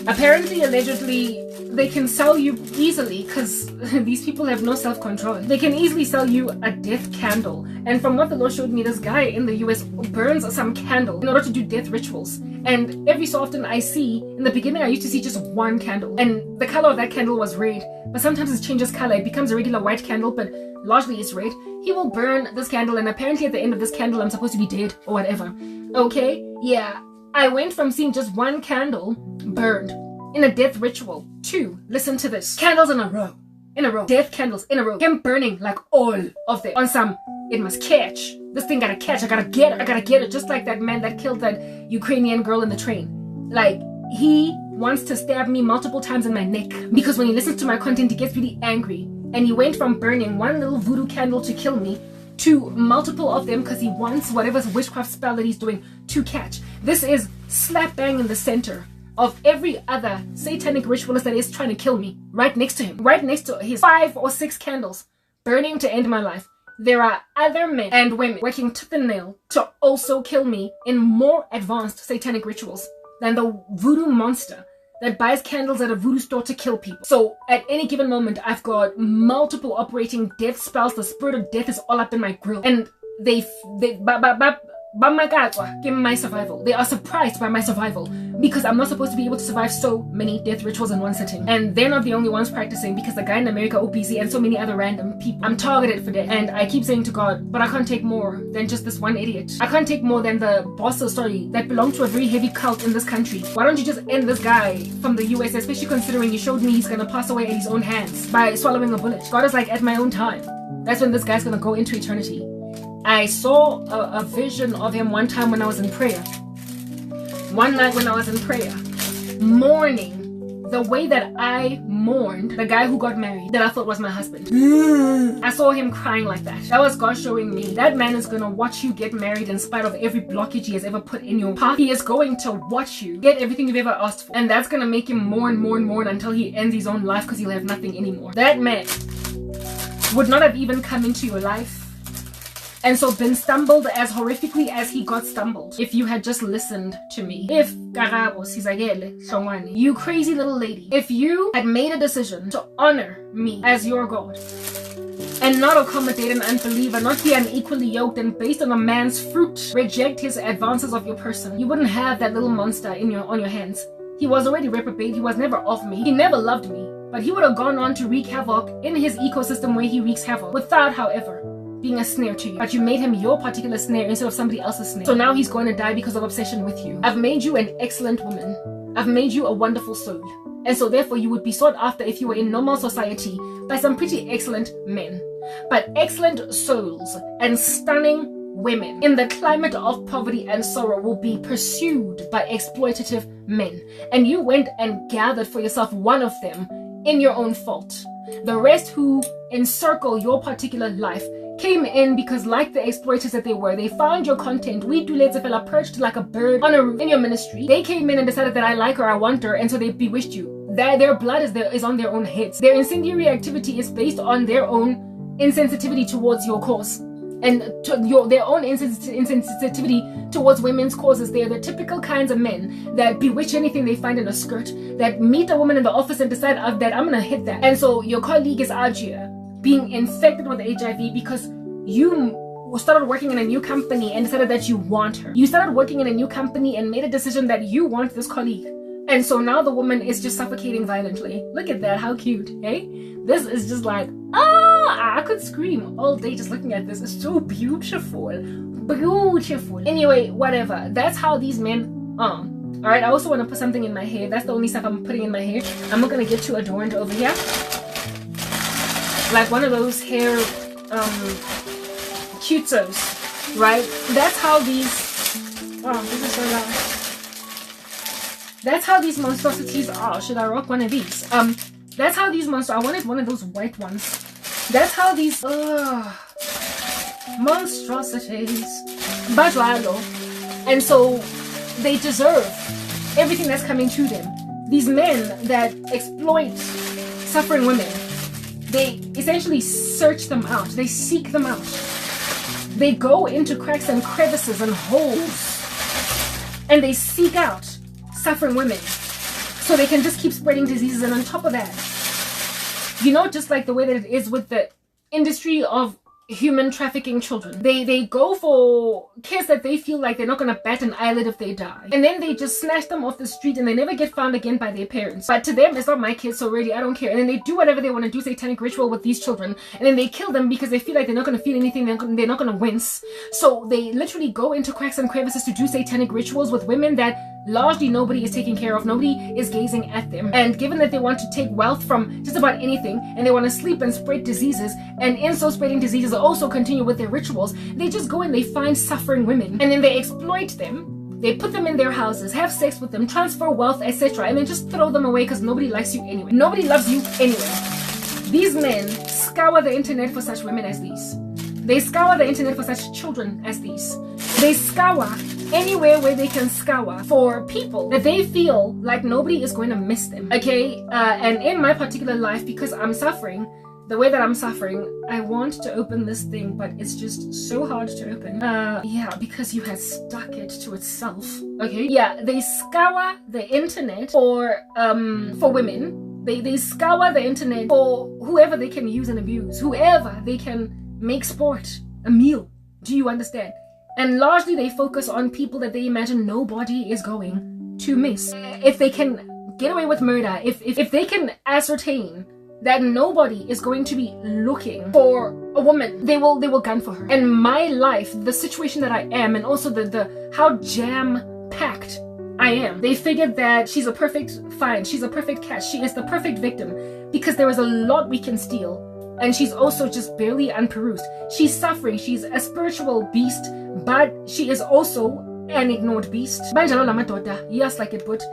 Apparently, allegedly, they can sell you easily because these people have no self-control. They can easily sell you a death candle. And from what the Lord showed me, this guy in the US burns some candle in order to do death rituals. And every so often I see, in the beginning I used to see just one candle. And the color of that candle was red. But sometimes it changes color. It becomes a regular white candle, but largely it's red. He will burn this candle, and apparently at the end of this candle I'm supposed to be dead or whatever. Okay? Yeah. I went from seeing just one candle burned in a death ritual to, listen to this, candles in a row, death candles in a row, him burning like all of them on some, it must catch, this thing gotta catch, I gotta get it, just like that man that killed that Ukrainian girl in the train. Like, he wants to stab me multiple times in my neck because when he listens to my content he gets really angry, and he went from burning one little voodoo candle to kill me to multiple of them because he wants whatever witchcraft spell that he's doing to catch. This is slap bang in the center of every other satanic ritualist that is trying to kill me, right next to him, right next to his 5 or 6 candles burning to end my life. There are other men and women working tooth and nail to also kill me in more advanced satanic rituals than the voodoo monster that buys candles at a voodoo store to kill people. So at any given moment, I've got multiple operating death spells. The spirit of death is all up in my grill, and my survival. They are surprised by my survival because I'm not supposed to be able to survive so many death rituals in one sitting. And they're not the only ones practicing, because the guy in America, OPC, and so many other random people, I'm targeted for death. And I keep saying to God, but I can't take more than just this one idiot. I can't take more than the bosses, that belong to a very heavy cult in this country. Why don't you just end this guy from the US, especially considering you showed me he's gonna pass away at his own hands by swallowing a bullet. God is like, at my own time. That's when this guy's gonna go into eternity. I saw a vision of him one time when I was in prayer. One night when I was in prayer, mourning the way that I mourned the guy who got married that I thought was my husband. I saw him crying like that. That was God showing me that man is gonna watch you get married in spite of every blockage he has ever put in your path. He is going to watch you get everything you've ever asked for, and that's gonna make him mourn until he ends his own life, because he'll have nothing anymore. That man would not have even come into your life and so been stumbled as horrifically as he got stumbled if you had just listened to me. If Karabo, Hlongwane, you crazy little lady, if you had made a decision to honor me as your God and not accommodate an unbeliever, not be unequally yoked and based on a man's fruit, reject his advances of your person, you wouldn't have that little monster on your hands. He was already reprobate. He was never of me. He never loved me, but he would have gone on to wreak havoc in his ecosystem where he wreaks havoc without, however, being a snare to you. But you made him your particular snare instead of somebody else's snare. So now he's going to die because of obsession with you. I've made you an excellent woman. I've made you a wonderful soul. And so therefore you would be sought after if you were in normal society by some pretty excellent men. But excellent souls and stunning women in the climate of poverty and sorrow will be pursued by exploitative men. And you went and gathered for yourself one of them in your own fault. The rest who encircle your particular life came in because, like the exploiters that they were, they found your content. We do let fella perched like a bird on a roof in your ministry. They came in and decided that I like her, I want her, and so they bewitched you. Their blood is on their own heads. Their incendiary activity is based on their own insensitivity towards your cause, and their own insensitivity towards women's causes. They're the typical kinds of men that bewitch anything they find in a skirt, that meet a woman in the office and decide that I'm gonna hit that. And so your colleague is out here being infected with HIV because you started working in a new company and decided that you want her. You started working in a new company and made a decision that you want this colleague. And so now the woman is just suffocating violently. Look at that, how cute, eh? This is just like, I could scream all day just looking at this. It's so beautiful. Beautiful. Anyway, whatever. That's how these men are. Alright, I also want to put something in my hair. That's the only stuff I'm putting in my hair. I'm not going to get you adorned over here. Like one of those hair cutos, right? That's how these this is so loud. That's how these monstrosities are. Should I rock one of these? That's how these I wanted one of those white ones. That's how these monstrosities. Bajwalo. And so they deserve everything that's coming to them. These men that exploit suffering women, they essentially search them out. They seek them out. They go into cracks and crevices and holes, and they seek out suffering women so they can just keep spreading diseases. And on top of that, you know, just like the way that it is with the industry of human trafficking children, they go for kids that they feel like they're not gonna bat an eyelid if they die, and then they just snatch them off the street and they never get found again by their parents. But to them, it's not my kids, so really I don't care. And then they do whatever they want to do, satanic ritual with these children, and then they kill them because they feel like they're not gonna feel anything, they're not gonna wince. So they literally go into cracks and crevices to do satanic rituals with women that largely nobody is taking care of. Nobody is gazing at them. And given that they want to take wealth from just about anything, and they want to sleep and spread diseases, and in so spreading diseases also continue with their rituals, they just go and they find suffering women, and then they exploit them. They put them in their houses, have sex with them, transfer wealth, etc., and then just throw them away because nobody likes you anyway. Nobody loves you anyway. These men scour the internet for such women as these. They scour the internet for such children as these. They scour anywhere where they can scour for people that they feel like nobody is going to miss them. Okay, and in my particular life, because I'm suffering the way that I'm suffering, I want to open this thing, but it's just so hard to open. Yeah, because you had stuck it to itself. Okay, yeah, they scour the internet for women. They scour the internet for whoever they can use and abuse, whoever they can make sport a meal. Do you understand? And largely they focus on people that they imagine nobody is going to miss. If they can get away with murder, if they can ascertain that nobody is going to be looking for a woman, they will gun for her. And my life, the situation that I am, and also the how jam-packed I am, they figured that she's a perfect find, she's a perfect catch, she is the perfect victim, because there is a lot we can steal, and she's also just barely unperused. She's suffering, she's a spiritual beast, but she is also an ignored beast. Yes, like it put.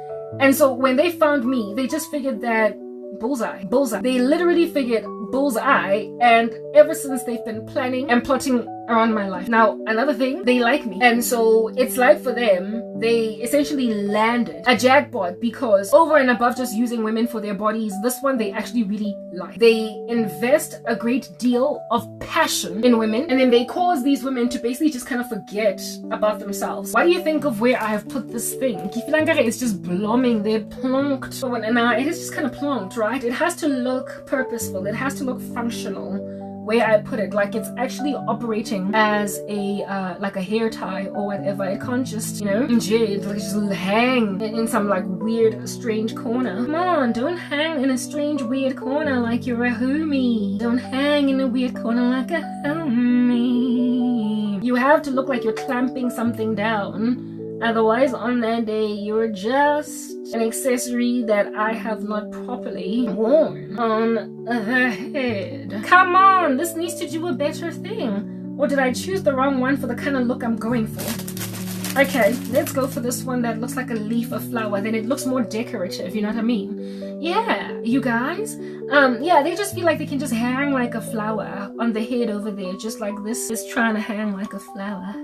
And so when they found me, they just figured that bullseye. They literally figured bullseye, and ever since they've been planning and plotting around my life. Now, another thing, they like me. And so it's like for them, they essentially landed a jackpot, because over and above just using women for their bodies, this one they actually really like. They invest a great deal of passion in women, and then they cause these women to basically just kind of forget about themselves. What do you think of where I have put this thing? It's just blooming, they're plonked. And it is just kind of plonked, right? It has to look purposeful, it has to look functional. Where I put it, like it's actually operating as a like a hair tie or whatever. It can't just, you know, just hang in some like weird strange corner. Come on, don't hang in a strange weird corner like you're a homie. Don't hang in a weird corner like a homie. You have to look like you're clamping something down. Otherwise, on that day, you're just an accessory that I have not properly worn on the head. Come on, this needs to do a better thing. Or did I choose the wrong one for the kind of look I'm going for? Okay, let's go for this one that looks like a leaf of flower. Then it looks more decorative, you know what I mean? Yeah, you guys. Yeah, they just feel like they can just hang like a flower on the head over there, just like this is trying to hang like a flower.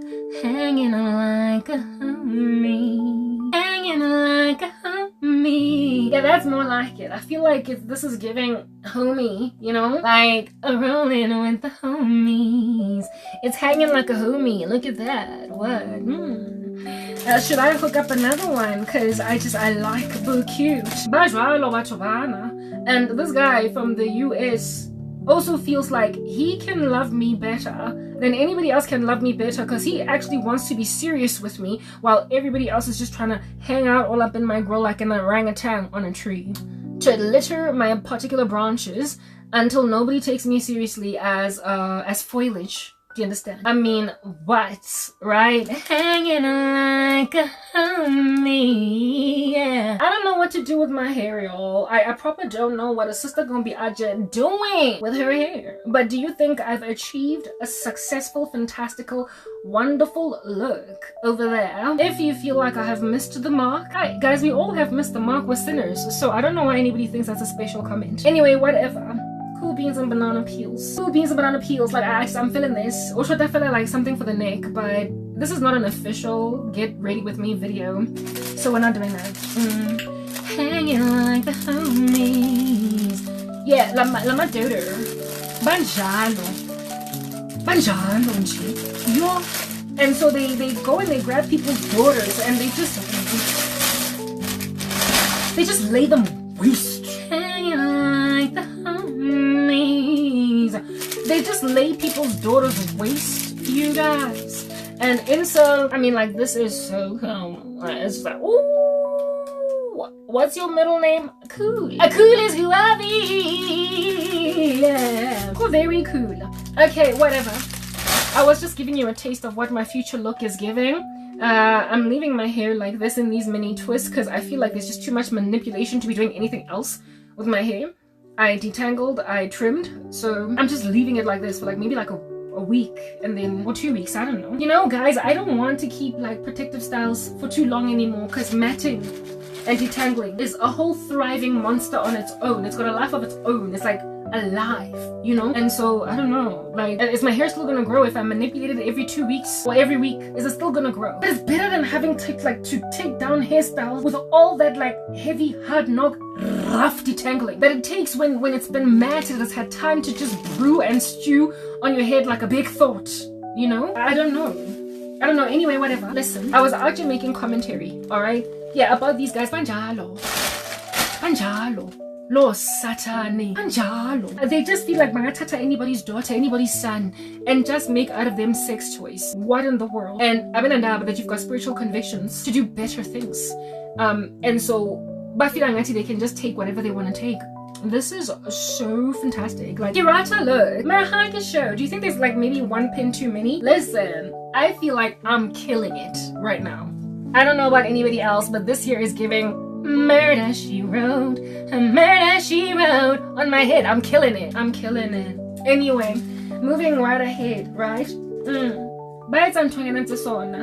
Hanging like a homie. Hanging like a homie. Yeah, that's more like it. I feel like this is giving homie, you know? Like a rolling with the homies. It's hanging like a homie. Look at that. What? Should I hook up another one? Because I like Boo Cute. And this guy from the US also feels like he can love me better than anybody else can love me better, because he actually wants to be serious with me while everybody else is just trying to hang out all up in my grill like an orangutan on a tree, to litter my particular branches until nobody takes me seriously as foliage. Do you understand? I mean, what? Right? Hanging like a homie, yeah. I don't know what to do with my hair, y'all. I proper don't know what a sister gonna be out there doing with her hair. But do you think I've achieved a successful, fantastical, wonderful look over there? If you feel like I have missed the mark, hi, guys, we all have missed the mark. We're sinners. So I don't know why anybody thinks that's a special comment. Anyway, whatever. Cool beans and banana peels. Cool beans and banana peels. Like, I'm feeling this. Or should I feel like something for the neck? But this is not an official get ready with me video, so we're not doing that. Hanging like the homies. Yeah, lama dodo. Banjalo, nje. Yo. And so they go and they grab people's daughters and they just lay them waste. Hanging like the homies. They just lay people's daughters waste, you guys. And I mean, like, this is so cool. It's like, ooh, what's your middle name? Cool. Cool is who I be. Yeah. Cool, very cool. Okay, whatever. I was just giving you a taste of what my future look is giving. I'm leaving my hair like this in these mini twists because I feel like there's just too much manipulation to be doing anything else with my hair. I detangled, I trimmed, so I'm just leaving it like this for like maybe like a week and then, or 2 weeks, I don't know. You know, guys, I don't want to keep like protective styles for too long anymore because matting and detangling is a whole thriving monster on its own. It's got a life of its own. It's like alive, you know? And so I don't know, like, is my hair still gonna grow if I manipulate it every 2 weeks or every week? Is it still gonna grow? But it's better than having to take down hairstyles with all that like heavy, hard knock, rough detangling that it takes when it's been matted. It's had time to just brew and stew on your head like a big thought, you know? I don't know. Anyway, whatever. Listen, I was out here making commentary, all right? Yeah, about these guys. Banjalo. Lo satani. Banjalo. They just feel like mangatata anybody's daughter, anybody's son, and just make out of them sex toys. What in the world? And Abinandaba, that you've got spiritual convictions to do better things And so Bafilangati, they can just take whatever they want to take. This is so fantastic. Like, Hirata, look, my heart is show. Do you think there's like maybe one pin too many? Listen, I feel like I'm killing it right now. I don't know about anybody else, but this here is giving murder she wrote, on my head. I'm killing it. I'm killing it. Anyway, moving right ahead, right?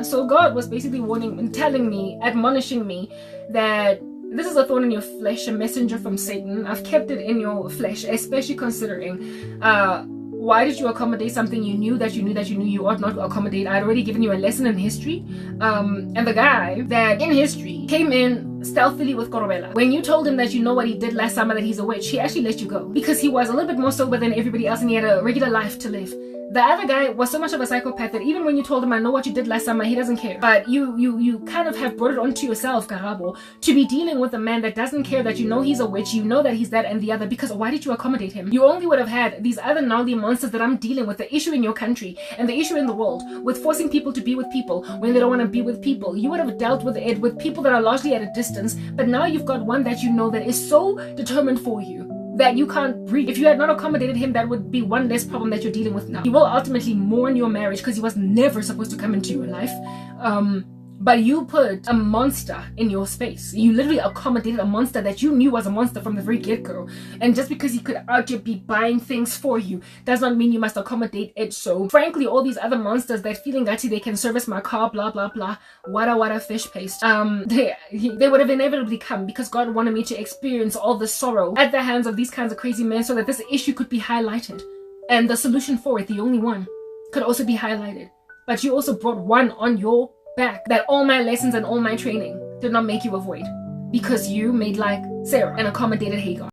So God was basically warning and telling me, admonishing me that this is a thorn in your flesh, a messenger from Satan. I've kept it in your flesh, especially considering why did you accommodate something you knew you ought not to accommodate? I'd already given you a lesson in history. And the guy that in history came in stealthily with Karabo. When you told him that you know what he did last summer, that he's a witch, he actually let you go because he was a little bit more sober than everybody else and he had a regular life to live. The other guy was so much of a psychopath that even when you told him, I know what you did last summer, he doesn't care. But you kind of have brought it onto yourself, Karabo, to be dealing with a man that doesn't care that you know he's a witch, you know that he's that and the other, because why did you accommodate him? You only would have had these other gnarly monsters that I'm dealing with, the issue in your country and the issue in the world, with forcing people to be with people when they don't want to be with people. You would have dealt with it with people that are largely at a distance, but now you've got one that you know that is so determined for you that you can't breathe. If you had not accommodated him, that would be one less problem that you're dealing with now. You will ultimately mourn your marriage because he was never supposed to come into your life. But you put a monster in your space. You literally accommodated a monster that you knew was a monster from the very get-go. And just because he could out here be buying things for you does not mean you must accommodate it. So frankly, all these other monsters that feeling that they can service my car, blah blah blah, wada fish paste, they would have inevitably come because God wanted me to experience all the sorrow at the hands of these kinds of crazy men so that this issue could be highlighted. And the solution for it, the only one, could also be highlighted. But you also brought one on your back that all my lessons and all my training did not make you avoid, because you made like Sarah and accommodated Hagar.